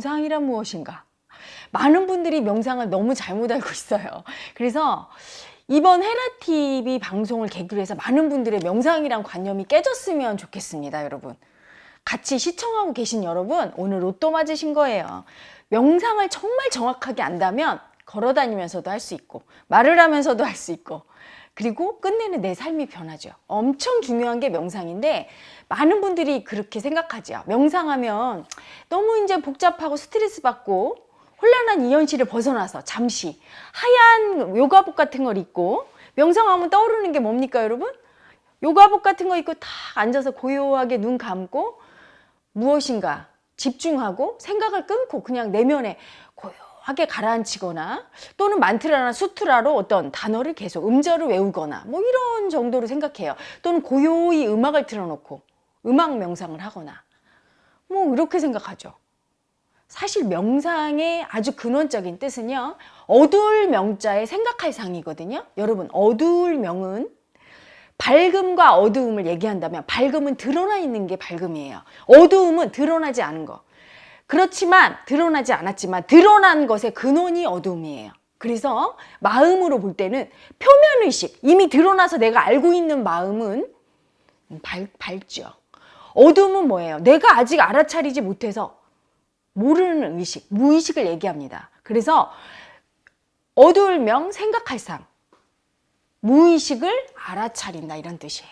명상이란 무엇인가? 많은 분들이 명상을 너무 잘못 알고 있어요. 그래서 이번 헤라TV 방송을 계기로 해서 많은 분들의 명상이란 관념이 깨졌으면 좋겠습니다, 여러분. 같이 시청하고 계신 여러분, 오늘 로또 맞으신 거예요. 명상을 정말 정확하게 안다면 걸어 다니면서도 할 수 있고, 말을 하면서도 할 수 있고, 그리고 끝내는 내 삶이 변하죠. 엄청 중요한 게 명상인데 많은 분들이 그렇게 생각하죠. 명상하면 너무 이제 복잡하고 스트레스 받고 혼란한 이 현실을 벗어나서 잠시 하얀 요가복 같은 걸 입고, 명상하면 떠오르는 게 뭡니까, 여러분? 요가복 같은 거 입고 딱 앉아서 고요하게 눈 감고 무엇인가 집중하고 생각을 끊고 그냥 내면에 고요하게 가라앉히거나, 또는 만트라나 수트라로 어떤 단어를 계속 음절을 외우거나 뭐 이런 정도로 생각해요. 또는 고요히 음악을 틀어놓고 음악 명상을 하거나 뭐 이렇게 생각하죠. 사실 명상의 아주 근원적인 뜻은요, 어두울 명자의 생각할 상이거든요. 여러분, 어두울 명은 밝음과 어두움을 얘기한다면 밝음은 드러나 있는 게 밝음이에요. 어두움은 드러나지 않은 거. 그렇지만 드러나지 않았지만 드러난 것의 근원이 어두움이에요. 그래서 마음으로 볼 때는 표면의식, 이미 드러나서 내가 알고 있는 마음은 밝죠. 어두움은 뭐예요? 내가 아직 알아차리지 못해서 모르는 의식, 무의식을 얘기합니다. 그래서 어두울 명 생각할 상, 무의식을 알아차린다, 이런 뜻이에요.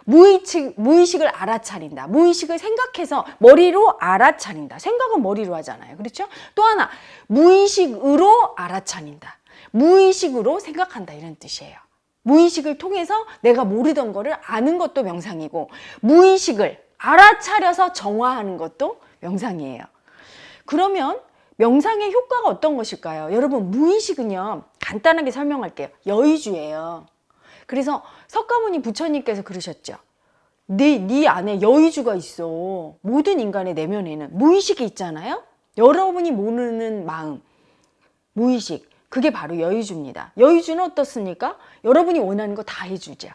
무의식을 알아차린다. 무의식을 생각해서 머리로 알아차린다. 생각은 머리로 하잖아요. 그렇죠? 또 하나, 무의식으로 알아차린다. 무의식으로 생각한다, 이런 뜻이에요. 무의식을 통해서 내가 모르던 거를 아는 것도 명상이고, 무의식을 알아차려서 정화하는 것도 명상이에요. 그러면 명상의 효과가 어떤 것일까요? 여러분, 무의식은요, 간단하게 설명할게요. 여의주예요. 그래서 석가모니 부처님께서 그러셨죠. 네 안에 여의주가 있어. 모든 인간의 내면에는 무의식이 있잖아요. 여러분이 모르는 마음, 무의식, 그게 바로 여의주입니다. 여의주는 어떻습니까? 여러분이 원하는 거 다 해주죠.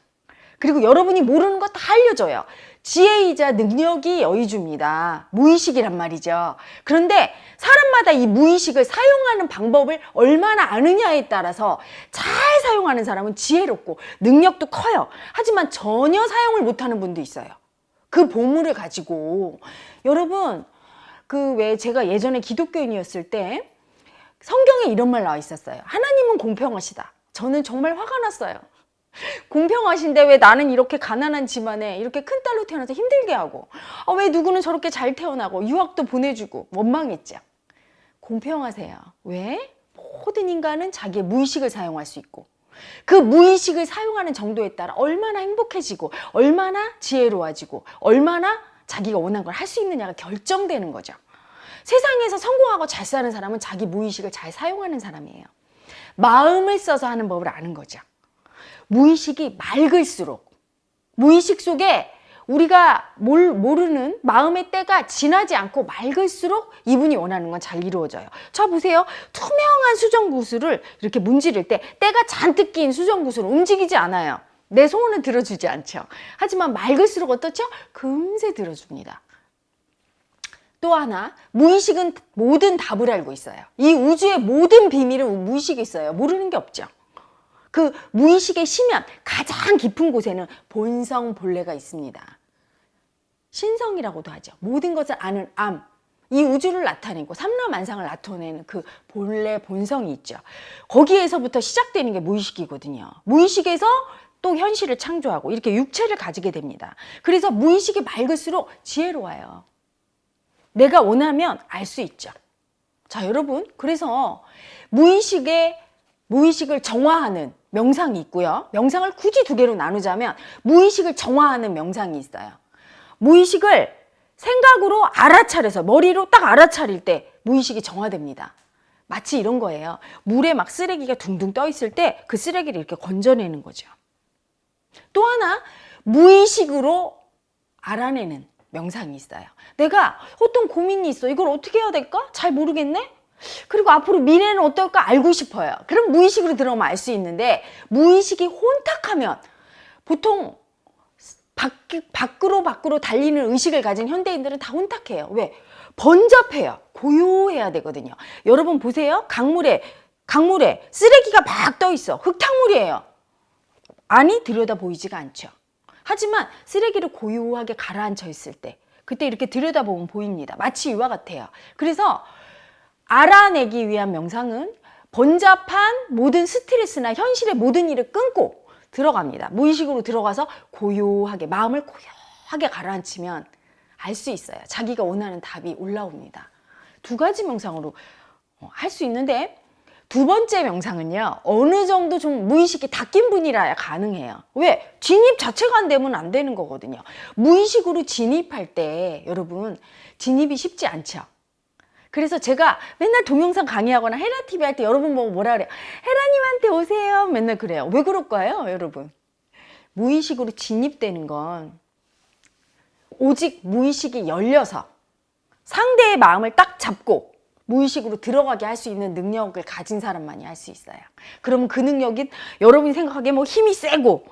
그리고 여러분이 모르는 거 다 알려줘요. 지혜이자 능력이 여의주입니다. 무의식이란 말이죠. 그런데 사람마다 이 무의식을 사용하는 방법을 얼마나 아느냐에 따라서 잘 사용하는 사람은 지혜롭고 능력도 커요. 하지만 전혀 사용을 못하는 분도 있어요. 그 보물을 가지고. 여러분, 왜 제가 예전에 기독교인이었을 때 성경에 이런 말 나와 있었어요. 하나님은 공평하시다. 저는 정말 화가 났어요. 공평하신데 왜 나는 이렇게 가난한 집안에 이렇게 큰 딸로 태어나서 힘들게 하고, 왜 누구는 저렇게 잘 태어나고 유학도 보내주고, 원망했죠. 공평하세요. 왜? 모든 인간은 자기의 무의식을 사용할 수 있고, 그 무의식을 사용하는 정도에 따라 얼마나 행복해지고 얼마나 지혜로워지고 얼마나 자기가 원하는 걸 할 수 있느냐가 결정되는 거죠. 세상에서 성공하고 잘 사는 사람은 자기 무의식을 잘 사용하는 사람이에요. 마음을 써서 하는 법을 아는 거죠. 무의식이 맑을수록, 무의식 속에 우리가 모르는 마음의 때가 지나지 않고 맑을수록 이분이 원하는 건 잘 이루어져요. 저 보세요. 투명한 수정구슬을 이렇게 문지를 때 때가 잔뜩 낀 수정구슬은 움직이지 않아요. 내 소원을 들어주지 않죠. 하지만 맑을수록 어떻죠? 금세 들어줍니다. 또 하나, 무의식은 모든 답을 알고 있어요. 이 우주의 모든 비밀은 무의식에 있어요. 모르는 게 없죠. 그 무의식의 심연, 가장 깊은 곳에는 본성 본래가 있습니다. 신성이라고도 하죠. 모든 것을 아는 암, 이 우주를 나타내고 삼라만상을 나타내는 그 본래 본성이 있죠. 거기에서부터 시작되는 게 무의식이거든요. 무의식에서 또 현실을 창조하고 이렇게 육체를 가지게 됩니다. 그래서 무의식이 맑을수록 지혜로워요. 내가 원하면 알 수 있죠. 자, 여러분, 그래서 무의식을 정화하는 명상이 있고요. 명상을 굳이 두 개로 나누자면 무의식을 정화하는 명상이 있어요. 무의식을 생각으로 알아차려서 머리로 딱 알아차릴 때 무의식이 정화됩니다. 마치 이런 거예요. 물에 막 쓰레기가 둥둥 떠 있을 때 그 쓰레기를 이렇게 건져내는 거죠. 또 하나, 무의식으로 알아내는 명상이 있어요. 내가 어떤 고민이 있어. 이걸 어떻게 해야 될까? 잘 모르겠네? 그리고 앞으로 미래는 어떨까 알고 싶어요. 그럼 무의식으로 들어오면 알 수 있는데, 무의식이 혼탁하면 보통 밖으로 달리는 의식을 가진 현대인들은 다 혼탁해요. 왜? 번잡해요. 고요해야 되거든요. 여러분 보세요. 강물에 쓰레기가 막 떠 있어. 흙탕물이에요. 안이 들여다 보이지가 않죠. 하지만 쓰레기를 고요하게 가라앉혀 있을 때 그때 이렇게 들여다보면 보입니다. 마치 이와 같아요. 그래서 알아내기 위한 명상은 번잡한 모든 스트레스나 현실의 모든 일을 끊고 들어갑니다. 무의식으로 들어가서 고요하게 마음을 고요하게 가라앉히면 알 수 있어요. 자기가 원하는 답이 올라옵니다. 두 가지 명상으로 할 수 있는데 두 번째 명상은요. 어느 정도 좀 무의식이 닦인 분이라야 가능해요. 왜? 진입 자체가 안 되면 안 되는 거거든요. 무의식으로 진입할 때 여러분 진입이 쉽지 않죠. 그래서 제가 맨날 동영상 강의하거나 헤라TV 할 때 여러분 보고 뭐라 그래요? 헤라님한테 오세요. 맨날 그래요. 왜 그럴까요, 여러분? 무의식으로 진입되는 건 오직 무의식이 열려서 상대의 마음을 딱 잡고 무의식으로 들어가게 할 수 있는 능력을 가진 사람만이 할 수 있어요. 그러면 그 능력이 여러분이 생각하기에 뭐 힘이 세고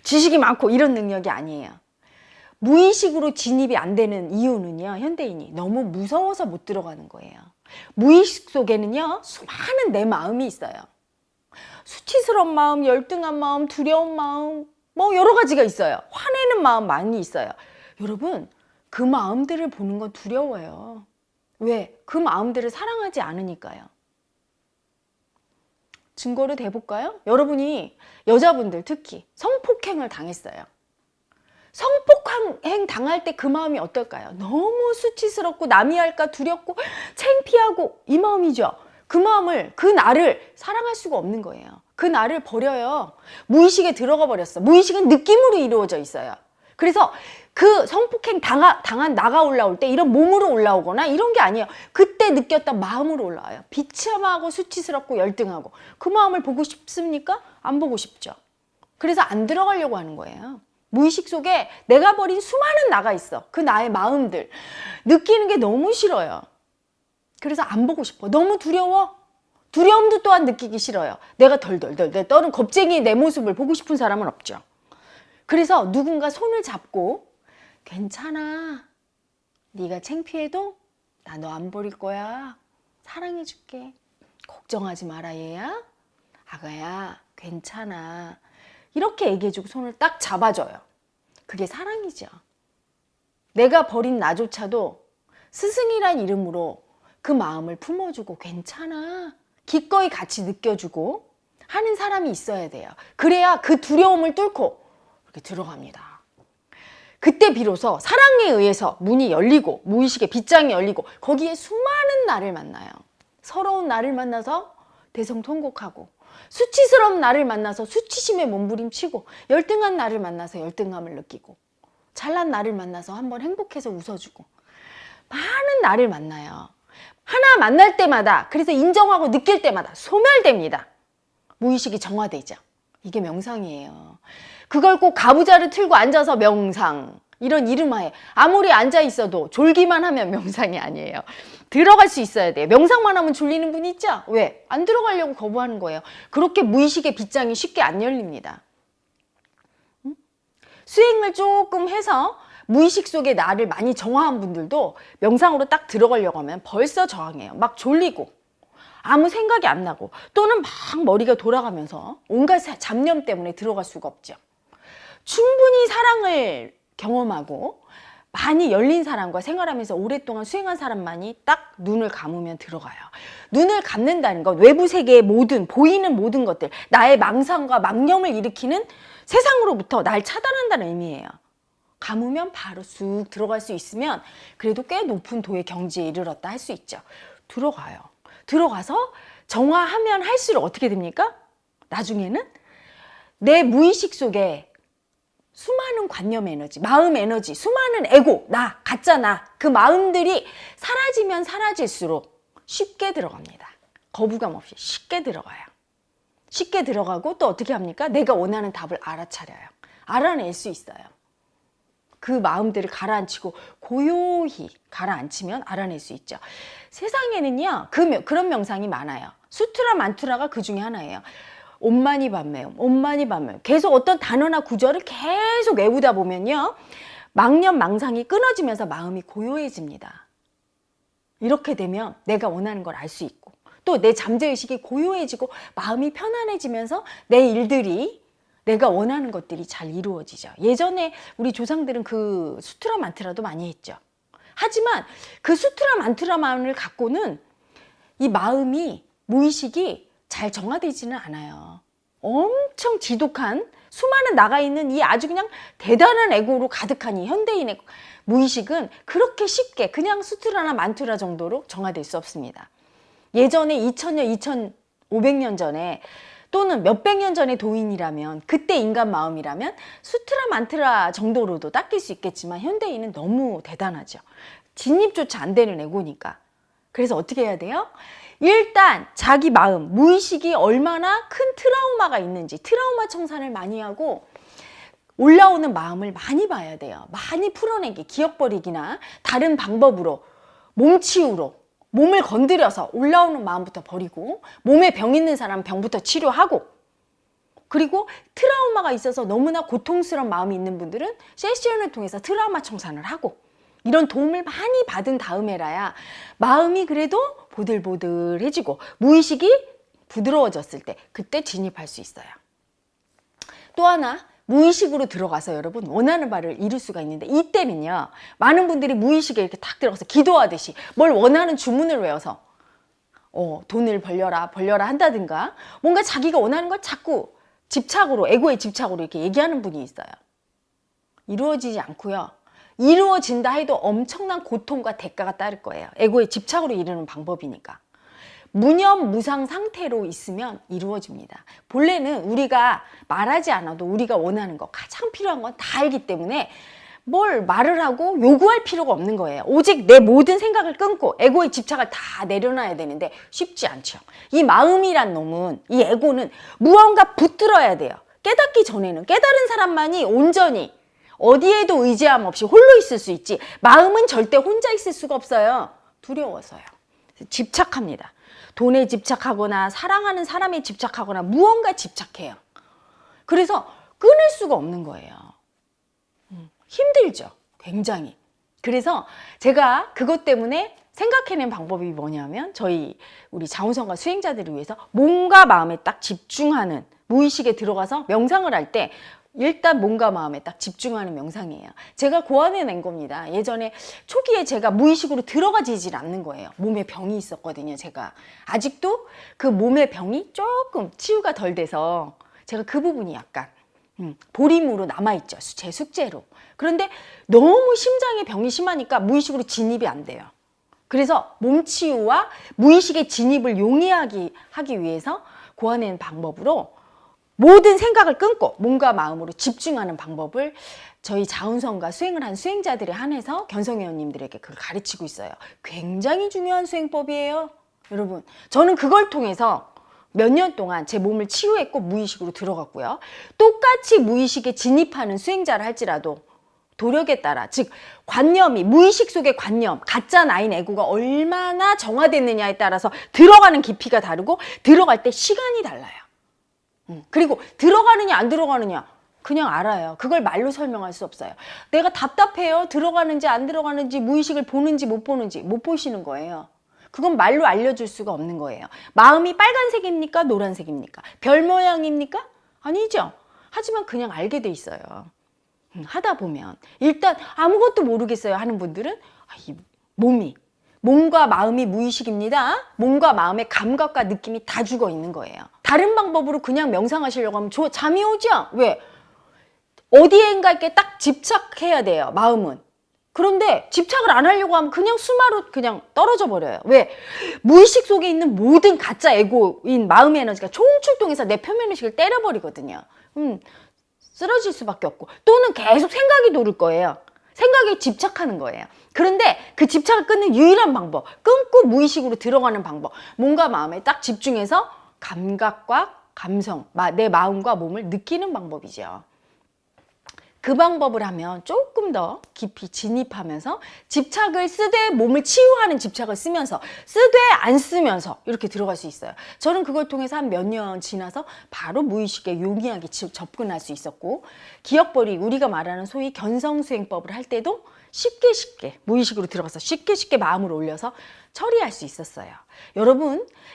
지식이 많고 이런 능력이 아니에요. 무의식으로 진입이 안 되는 이유는요. 현대인이 너무 무서워서 못 들어가는 거예요. 무의식 속에는요. 수많은 내 마음이 있어요. 수치스러운 마음, 열등한 마음, 두려운 마음 뭐 여러 가지가 있어요. 화내는 마음 많이 있어요. 여러분 그 마음들을 보는 건 두려워요. 왜? 그 마음들을 사랑하지 않으니까요. 증거를 대볼까요? 여러분이 여자분들 특히 성폭행을 당했어요. 성폭행 당할 때 그 마음이 어떨까요? 너무 수치스럽고 남이 할까 두렵고 창피하고 이 마음이죠. 그 마음을, 그 나를 사랑할 수가 없는 거예요. 그 나를 버려요. 무의식에 들어가 버렸어. 무의식은 느낌으로 이루어져 있어요. 그래서 그 성폭행 당한 나가 올라올 때 이런 몸으로 올라오거나 이런 게 아니에요. 그때 느꼈던 마음으로 올라와요. 비참하고 수치스럽고 열등하고. 그 마음을 보고 싶습니까? 안 보고 싶죠. 그래서 안 들어가려고 하는 거예요. 무의식 속에 내가 버린 수많은 나가 있어. 그 나의 마음들. 느끼는 게 너무 싫어요. 그래서 안 보고 싶어. 너무 두려워. 두려움도 또한 느끼기 싫어요. 내가 덜덜덜 떠는 겁쟁이 내 모습을 보고 싶은 사람은 없죠. 그래서 누군가 손을 잡고 괜찮아. 네가 창피해도 나 너 안 버릴 거야. 사랑해줄게. 걱정하지 마라 얘야. 아가야 괜찮아. 이렇게 얘기해주고 손을 딱 잡아줘요. 그게 사랑이죠. 내가 버린 나조차도 스승이란 이름으로 그 마음을 품어주고 괜찮아. 기꺼이 같이 느껴주고 하는 사람이 있어야 돼요. 그래야 그 두려움을 뚫고 이렇게 들어갑니다. 그때 비로소 사랑에 의해서 문이 열리고 무의식의 빗장이 열리고 거기에 수많은 나를 만나요. 서러운 나를 만나서 대성통곡하고 수치스러운 나를 만나서 수치심에 몸부림치고 열등한 나를 만나서 열등감을 느끼고 잘난 나를 만나서 한번 행복해서 웃어주고 많은 나를 만나요. 하나 만날 때마다 그래서 인정하고 느낄 때마다 소멸됩니다. 무의식이 정화되죠. 이게 명상이에요. 그걸 꼭 가부좌를 틀고 앉아서 명상 이런 이름하에 아무리 앉아 있어도 졸기만 하면 명상이 아니에요. 들어갈 수 있어야 돼요. 명상만 하면 졸리는 분 있죠? 왜? 안 들어가려고 거부하는 거예요. 그렇게 무의식의 빗장이 쉽게 안 열립니다. 수행을 조금 해서 무의식 속에 나를 많이 정화한 분들도 명상으로 딱 들어가려고 하면 벌써 저항해요. 막 졸리고 아무 생각이 안 나고 또는 막 머리가 돌아가면서 온갖 잡념 때문에 들어갈 수가 없죠. 충분히 사랑을 경험하고 많이 열린 사람과 생활하면서 오랫동안 수행한 사람만이 딱 눈을 감으면 들어가요. 눈을 감는다는 건 외부 세계의 모든 보이는 모든 것들 나의 망상과 망념을 일으키는 세상으로부터 날 차단한다는 의미예요. 감으면 바로 쑥 들어갈 수 있으면 그래도 꽤 높은 도의 경지에 이르렀다 할 수 있죠. 들어가요. 들어가서 정화하면 할수록 어떻게 됩니까? 나중에는 내 무의식 속에 수많은 관념 에너지, 마음 에너지, 수많은 에고, 나, 가짜 나, 그 마음들이 사라지면 사라질수록 쉽게 들어갑니다. 거부감 없이 쉽게 들어가요. 쉽게 들어가고 또 어떻게 합니까? 내가 원하는 답을 알아차려요. 알아낼 수 있어요. 그 마음들을 가라앉히고 고요히 가라앉히면 알아낼 수 있죠. 세상에는요, 그런 명상이 많아요. 수트라 만투라가 그 중에 하나예요. 옴마니 밤매움, 옴마니 밤매움. 계속 어떤 단어나 구절을 계속 외우다 보면요. 망념, 망상이 끊어지면서 마음이 고요해집니다. 이렇게 되면 내가 원하는 걸 알 수 있고 또 내 잠재의식이 고요해지고 마음이 편안해지면서 내 일들이 내가 원하는 것들이 잘 이루어지죠. 예전에 우리 조상들은 그 수트라 만트라도 많이 했죠. 하지만 그 수트라 만트라만을 갖고는 이 마음이 무의식이 잘 정화되지는 않아요. 엄청 지독한 수많은 나가 있는 이 아주 그냥 대단한 에고로 가득한 이 현대인의 무의식은 그렇게 쉽게 그냥 수트라나 만트라 정도로 정화될 수 없습니다. 예전에 2000년, 2500년 전에 또는 몇백 년 전의 도인이라면 그때 인간 마음이라면 수트라 만트라 정도로도 닦일 수 있겠지만 현대인은 너무 대단하죠. 진입조차 안 되는 에고니까. 그래서 어떻게 해야 돼요? 일단 자기 마음, 무의식이 얼마나 큰 트라우마가 있는지 트라우마 청산을 많이 하고 올라오는 마음을 많이 봐야 돼요. 많이 풀어내기, 기억버리기나 다른 방법으로 몸치유로 몸을 건드려서 올라오는 마음부터 버리고 몸에 병 있는 사람 병부터 치료하고 그리고 트라우마가 있어서 너무나 고통스러운 마음이 있는 분들은 세션을 통해서 트라우마 청산을 하고 이런 도움을 많이 받은 다음에라야 마음이 그래도 보들보들해지고 무의식이 부드러워졌을 때 그때 진입할 수 있어요. 또 하나 무의식으로 들어가서 여러분 원하는 바를 이룰 수가 있는데 이때는요 많은 분들이 무의식에 이렇게 탁 들어가서 기도하듯이 뭘 원하는 주문을 외워서 돈을 벌려라 한다든가 뭔가 자기가 원하는 걸 자꾸 집착으로 에고의 집착으로 이렇게 얘기하는 분이 있어요. 이루어지지 않고요. 이루어진다 해도 엄청난 고통과 대가가 따를 거예요. 에고의 집착으로 이루는 방법이니까. 무념무상 상태로 있으면 이루어집니다. 본래는 우리가 말하지 않아도 우리가 원하는 거 가장 필요한 건 다 알기 때문에 뭘 말을 하고 요구할 필요가 없는 거예요. 오직 내 모든 생각을 끊고 에고의 집착을 다 내려놔야 되는데 쉽지 않죠. 이 마음이란 놈은 이 에고는 무언가 붙들어야 돼요. 깨닫기 전에는 깨달은 사람만이 온전히 어디에도 의지함 없이 홀로 있을 수 있지 마음은 절대 혼자 있을 수가 없어요. 두려워서요. 집착합니다. 돈에 집착하거나 사랑하는 사람에 집착하거나 무언가 집착해요. 그래서 끊을 수가 없는 거예요. 힘들죠. 굉장히. 그래서 제가 그것 때문에 생각해낸 방법이 뭐냐면 우리 자운성가 수행자들을 위해서 몸과 마음에 딱 집중하는 무의식에 들어가서 명상을 할 때 일단 몸과 마음에 딱 집중하는 명상이에요. 제가 고안해낸 겁니다. 예전에 초기에 제가 무의식으로 들어가지질 않는 거예요. 몸에 병이 있었거든요. 제가 아직도 그 몸의 병이 조금 치유가 덜 돼서 제가 그 부분이 약간 보림으로 남아있죠. 제 숙제로. 그런데 너무 심장에 병이 심하니까 무의식으로 진입이 안 돼요. 그래서 몸치유와 무의식의 진입을 용이하게 하기 위해서 고안해낸 방법으로 모든 생각을 끊고 몸과 마음으로 집중하는 방법을 저희 자운성과 수행을 한 수행자들에 한해서 견성회원님들에게 그걸 가르치고 있어요. 굉장히 중요한 수행법이에요. 여러분, 저는 그걸 통해서 몇 년 동안 제 몸을 치유했고 무의식으로 들어갔고요. 똑같이 무의식에 진입하는 수행자를 할지라도 도력에 따라, 즉 관념이 무의식 속의 관념, 가짜 나인 에고가 얼마나 정화됐느냐에 따라서 들어가는 깊이가 다르고 들어갈 때 시간이 달라요. 그리고 들어가느냐 안 들어가느냐 그냥 알아요. 그걸 말로 설명할 수 없어요. 내가 답답해요. 들어가는지 안 들어가는지 무의식을 보는지 못 보는지 못 보시는 거예요. 그건 말로 알려줄 수가 없는 거예요. 마음이 빨간색입니까? 노란색입니까? 별 모양입니까? 아니죠. 하지만 그냥 알게 돼 있어요. 하다 보면 일단 아무것도 모르겠어요 하는 분들은 이 몸과 마음이 무의식입니다. 몸과 마음의 감각과 느낌이 다 죽어 있는 거예요. 다른 방법으로 그냥 명상하시려고 하면 잠이 오죠? 왜? 어디엔가 이렇게 딱 집착해야 돼요, 마음은. 그런데 집착을 안 하려고 하면 그냥 수마로 그냥 떨어져 버려요. 왜? 무의식 속에 있는 모든 가짜 에고인 마음의 에너지가 총출동해서 내 표면의식을 때려버리거든요. 쓰러질 수밖에 없고 또는 계속 생각이 도를 거예요. 생각에 집착하는 거예요. 그런데 그 집착을 끊는 유일한 방법, 끊고 무의식으로 들어가는 방법, 몸과 마음에 딱 집중해서 감각과 감성, 내 마음과 몸을 느끼는 방법이죠. 그 방법을 하면 조금 조금 더 깊이 진입하면서 집착을 쓰되 몸을 치유하는 집착을 쓰면서 쓰되 안 쓰면서 이렇게 들어갈 수 있어요. 저는 그걸 통해서 한 몇 년 지나서 바로 무의식에 용이하게 접근할 수 있었고, 기억벌이, 우리가 말하는 소위 견성수행법을 할 때도 쉽게 무의식으로 들어가서 쉽게 마음을 올려서 처리할 수 있었어요.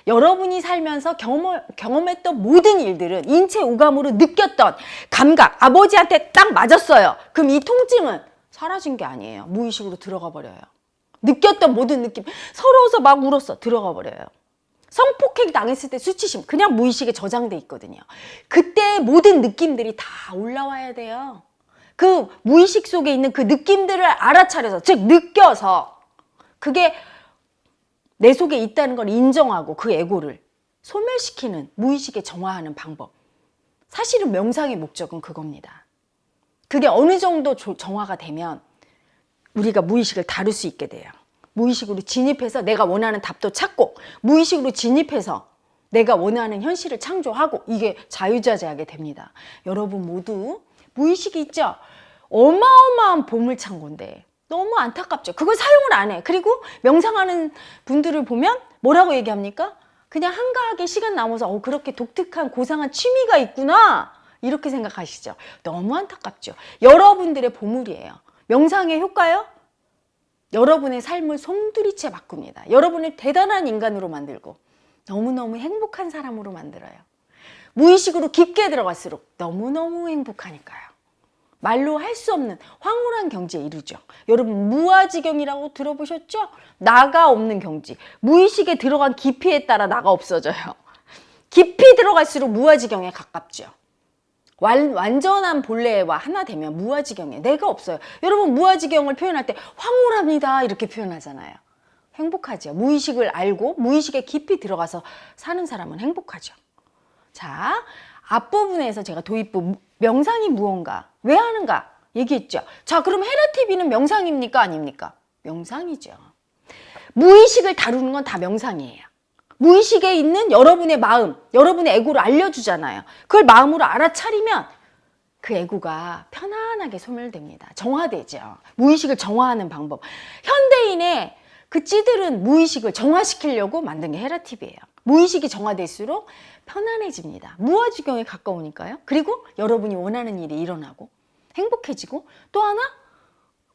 여러분이 살면서 경험했던 모든 일들은 인체 오감으로 느꼈던 감각, 아버지한테 딱 맞았어요. 그럼 이 통증은 사라진 게 아니에요. 무의식으로 들어가 버려요. 느꼈던 모든 느낌, 서러워서 막 울었어, 들어가 버려요. 성폭행 당했을 때 수치심, 그냥 무의식에 저장돼 있거든요. 그때 모든 느낌들이 다 올라와야 돼요. 그 무의식 속에 있는 그 느낌들을 알아차려서, 즉 느껴서, 그게 내 속에 있다는 걸 인정하고 그 에고를 소멸시키는, 무의식에 정화하는 방법. 사실은 명상의 목적은 그겁니다. 그게 어느 정도 정화가 되면 우리가 무의식을 다룰 수 있게 돼요. 무의식으로 진입해서 내가 원하는 답도 찾고, 무의식으로 진입해서 내가 원하는 현실을 창조하고, 이게 자유자재하게 됩니다. 여러분 모두 무의식이 있죠? 어마어마한 보물창고인데 너무 안타깝죠. 그걸 사용을 안 해. 그리고 명상하는 분들을 보면 뭐라고 얘기합니까? 그냥 한가하게 시간 남아서 그렇게 독특한 고상한 취미가 있구나, 이렇게 생각하시죠. 너무 안타깝죠. 여러분들의 보물이에요. 명상의 효과요? 여러분의 삶을 송두리째 바꿉니다. 여러분을 대단한 인간으로 만들고 너무너무 행복한 사람으로 만들어요. 무의식으로 깊게 들어갈수록 너무너무 행복하니까요. 말로 할 수 없는 황홀한 경지에 이르죠. 여러분 무아지경이라고 들어보셨죠? 나가 없는 경지. 무의식에 들어간 깊이에 따라 나가 없어져요. 깊이 들어갈수록 무아지경에 가깝죠. 완전한 본래와 하나 되면 무아지경에 내가 없어요. 여러분 무아지경을 표현할 때 황홀합니다 이렇게 표현하잖아요. 행복하죠. 무의식을 알고 무의식에 깊이 들어가서 사는 사람은 행복하죠. 자, 앞부분에서 제가 도입부 명상이 무언가, 왜 하는가 얘기했죠. 자, 그럼 헤라TV는 명상입니까? 아닙니까? 명상이죠. 무의식을 다루는 건 다 명상이에요. 무의식에 있는 여러분의 마음, 여러분의 에고를 알려주잖아요. 그걸 마음으로 알아차리면 그 에고가 편안하게 소멸됩니다. 정화되죠. 무의식을 정화하는 방법. 현대인의 그 찌들은 무의식을 정화시키려고 만든 게 헤라TV예요. 무의식이 정화될수록 편안해집니다. 무아지경에 가까우니까요. 그리고 여러분이 원하는 일이 일어나고 행복해지고, 또 하나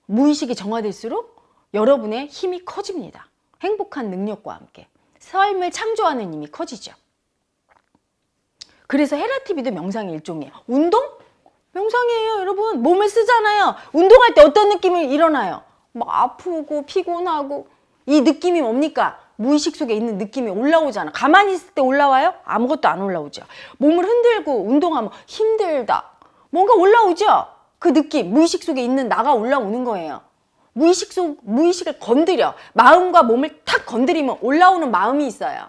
무의식이 정화될수록 여러분의 힘이 커집니다. 행복한 능력과 함께 삶을 창조하는 힘이 커지죠. 그래서 헤라TV도 명상의 일종이에요. 운동? 명상이에요. 여러분 몸을 쓰잖아요. 운동할 때 어떤 느낌이 일어나요? 막 아프고 피곤하고, 이 느낌이 뭡니까? 무의식 속에 있는 느낌이 올라오잖아. 가만히 있을 때 올라와요? 아무것도 안 올라오죠. 몸을 흔들고 운동하면 힘들다, 뭔가 올라오죠. 그 느낌, 무의식 속에 있는 나가 올라오는 거예요. 무의식을 건드려, 마음과 몸을 탁 건드리면 올라오는 마음이 있어요.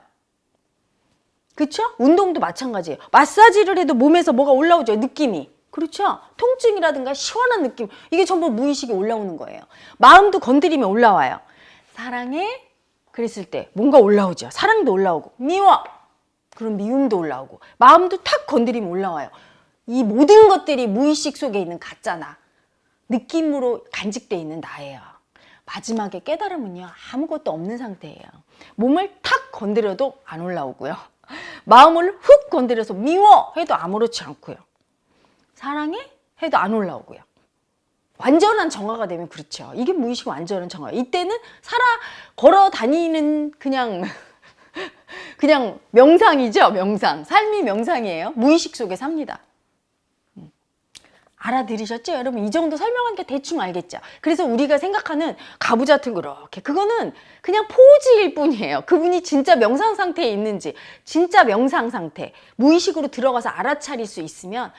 그렇죠? 운동도 마찬가지예요. 마사지를 해도 몸에서 뭐가 올라오죠, 느낌이. 그렇죠? 통증이라든가 시원한 느낌, 이게 전부 무의식이 올라오는 거예요. 마음도 건드리면 올라와요. 사랑해? 그랬을 때 뭔가 올라오죠. 사랑도 올라오고, 미워! 그럼 미움도 올라오고, 마음도 탁 건드리면 올라와요. 이 모든 것들이 무의식 속에 있는 가짜나 느낌으로 간직되어 있는 나예요. 마지막에 깨달음은요, 아무것도 없는 상태예요. 몸을 탁 건드려도 안 올라오고요. 마음을 훅 건드려서 미워! 해도 아무렇지 않고요. 사랑해? 해도 안 올라오고요. 완전한 정화가 되면 그렇죠. 이게 무의식 완전한 정화. 이때는 걸어 다니는 그냥 명상이죠. 명상. 삶이 명상이에요. 무의식 속에 삽니다. 알아들으셨죠? 여러분 이 정도 설명하니까 대충 알겠죠? 그래서 우리가 생각하는 가부좌투 그렇게, 그거는 그냥 포즈일 뿐이에요. 그분이 진짜 명상 상태에 있는지, 진짜 명상 상태, 무의식으로 들어가서 알아차릴 수 있으면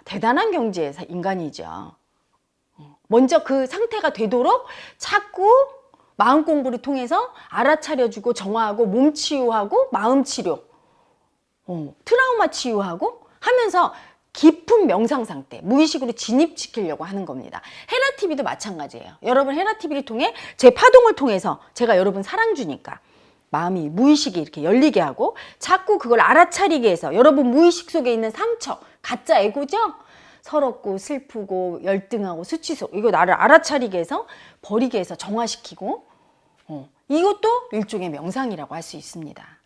대단한 경지의 인간이죠. 먼저 그 상태가 되도록 자꾸 마음 공부를 통해서 알아차려주고 정화하고 몸 치유하고 마음 치료, 트라우마 치유하고 하면서 깊은 명상 상태, 무의식으로 진입시키려고 하는 겁니다. 헤라TV도 마찬가지예요. 여러분 헤라TV를 통해 제 파동을 통해서 제가 여러분 사랑 주니까 마음이, 무의식이 이렇게 열리게 하고 자꾸 그걸 알아차리게 해서 여러분 무의식 속에 있는 상처, 가짜 에고죠? 서럽고 슬프고 열등하고 수치스럽고 이거 나를 알아차리게 해서 버리게 해서 정화시키고 이것도 일종의 명상이라고 할 수 있습니다.